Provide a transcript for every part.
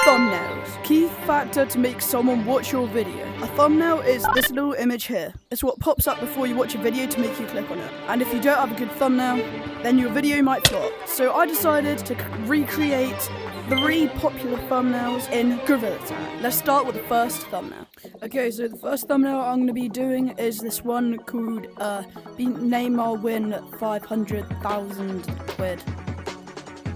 Thumbnails. Key factor to make someone watch your video. A thumbnail is this little image here. It's what pops up before you watch a video to make you click on it. And if you don't have a good thumbnail, then your video might flop. So I decided to recreate 3 popular thumbnails in Gorilla Tag. Let's start with the first thumbnail. Okay, so the first thumbnail I'm going to be doing is this one called Neymar win 500,000 quid.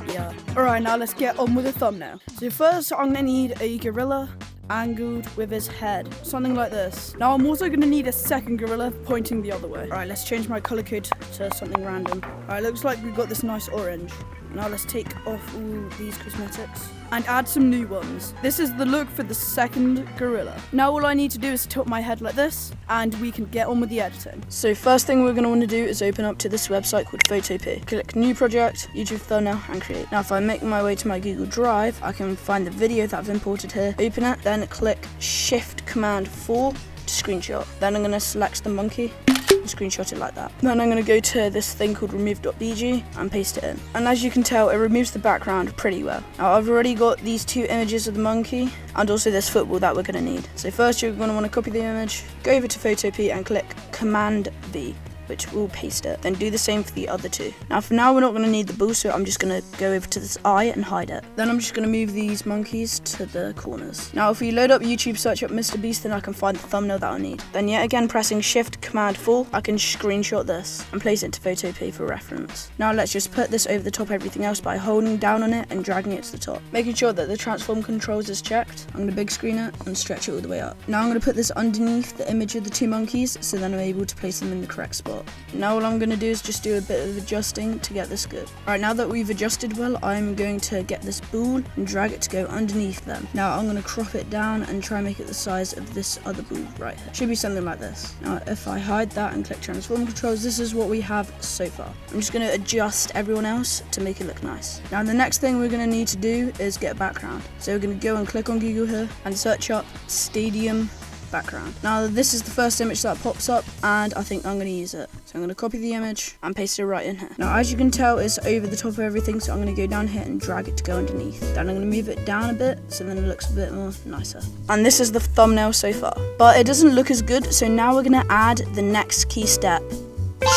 Yeah. Alright, now let's get on with the thumbnail. So first I'm going to need a gorilla angled with his head, something like this. Now I'm also going to need a second gorilla pointing the other way. Alright, let's change my color code to something random. Alright, looks like we've got this nice orange. Now let's take off all these cosmetics and add some new ones. This is the look for the second gorilla. Now all I need to do is tilt my head like this and we can get on with the editing. So first thing we're going to want to do is open up to this website called Photopea. Click new project, YouTube thumbnail and create. Now if I make my way to my Google Drive, I can find the video that I've imported here, open it, then click Shift Command 4 to screenshot. Then I'm going to select the monkey. Screenshot it like that. Then I'm going to go to this thing called remove.bg and paste it in. And as you can tell, it removes the background pretty well. Now I've already got these 2 images of the monkey and also this football that we're going to need. So first you're going to want to copy the image, go over to Photopea and click Command V, which will paste it. Then do the same for the other 2. Now for now we're not going to need the ball, so I'm just going to go over to this eye and hide it. Then I'm just going to move these monkeys to the corners. Now if we load up YouTube, search up Mr. Beast, then I can find the thumbnail that I need. Then yet again pressing Shift Command 4, I can screenshot this and place it to Photopea for reference. Now let's just put this over the top of everything else by holding down on it and dragging it to the top. Making sure that the transform controls is checked. I'm going to big screen it and stretch it all the way up. Now I'm going to put this underneath the image of the 2 monkeys, so then I'm able to place them in the correct spot. Now all I'm going to do is just do a bit of adjusting to get this good. Alright, now that we've adjusted well, I'm going to get this ball and drag it to go underneath them. Now I'm going to crop it down and try and make it the size of this other ball right here. Should be something like this. Now if I hide that and click transform controls, this is what we have so far. I'm just going to adjust everyone else to make it look nice. Now the next thing we're going to need to do is get a background. So we're going to go and click on Google here and search up stadium background. Now this is the first image that pops up and I think I'm going to use it. So I'm going to copy the image and paste it right in here. Now as you can tell, it's over the top of everything, so I'm going to go down here and drag it to go underneath. Then I'm going to move it down a bit so then it looks a bit more nicer. And this is the thumbnail so far. But it doesn't look as good, so now we're going to add the next key step.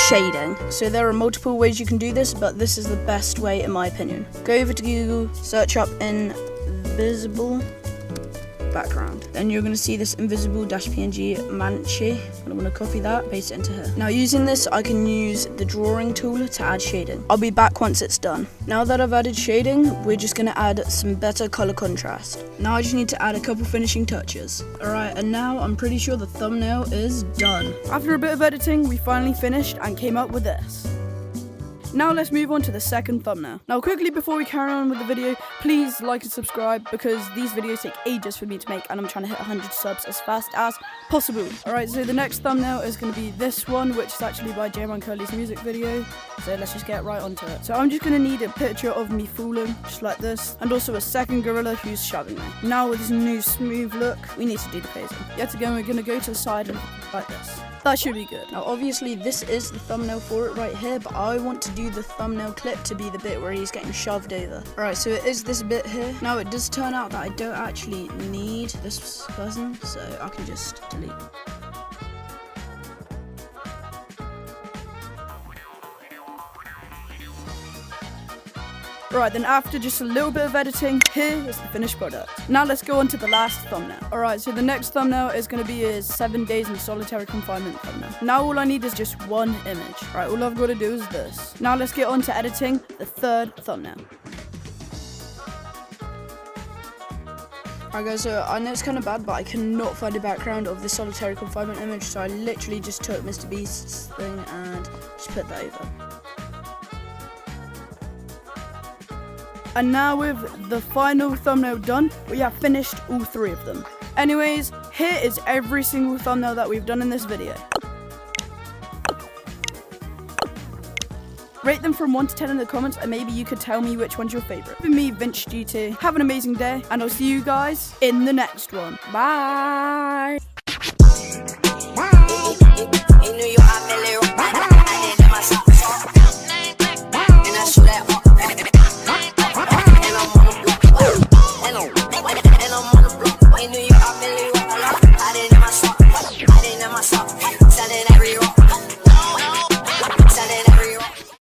Shading. So there are multiple ways you can do this, but this is the best way in my opinion. Go over to Google, search up invisible background. Then you're going to see this invisible-png manche. I'm going to copy that, paste it into here. Now using this, I can use the drawing tool to add shading. I'll be back once it's done. Now that I've added shading, we're just going to add some better color contrast. Now I just need to add a couple finishing touches. Alright, and now I'm pretty sure the thumbnail is done. After a bit of editing, we finally finished and came up with this. Now let's move on to the second thumbnail. Now quickly before we carry on with the video, please like and subscribe because these videos take ages for me to make and I'm trying to hit 100 subs as fast as possible. Alright, so the next thumbnail is going to be this one, which is actually by J-Man Curly's music video. So let's just get right onto it. So I'm just going to need a picture of me falling, just like this, and also a second gorilla who's shoving me. Now with this new smooth look, we need to do the phasing. Yet again, we're going to go to the side and like this. That should be good. Now obviously this is the thumbnail for it right here, but I want to do the thumbnail clip to be the bit where he's getting shoved over. Alright, so it is this bit here. Now it does turn out that I don't actually need this person, so I can just delete. Alright, then after just a little bit of editing, here is the finished product. Now let's go on to the last thumbnail. Alright, so the next thumbnail is going to be a 7 days in solitary confinement thumbnail. Now all I need is just one image. Alright, all I've got to do is this. Now let's get on to editing the third thumbnail. Alright guys, so I know it's kind of bad, but I cannot find a background of the solitary confinement image, so I literally just took Mr. Beast's thing and just put that over. And now with the final thumbnail done, we have finished all 3 of them. Anyways, here is every single thumbnail that we've done in this video. Rate them from 1 to 10 in the comments and maybe you could tell me which one's your favourite. For me, Vince GT. Have an amazing day and I'll see you guys in the next one. Bye! in New York.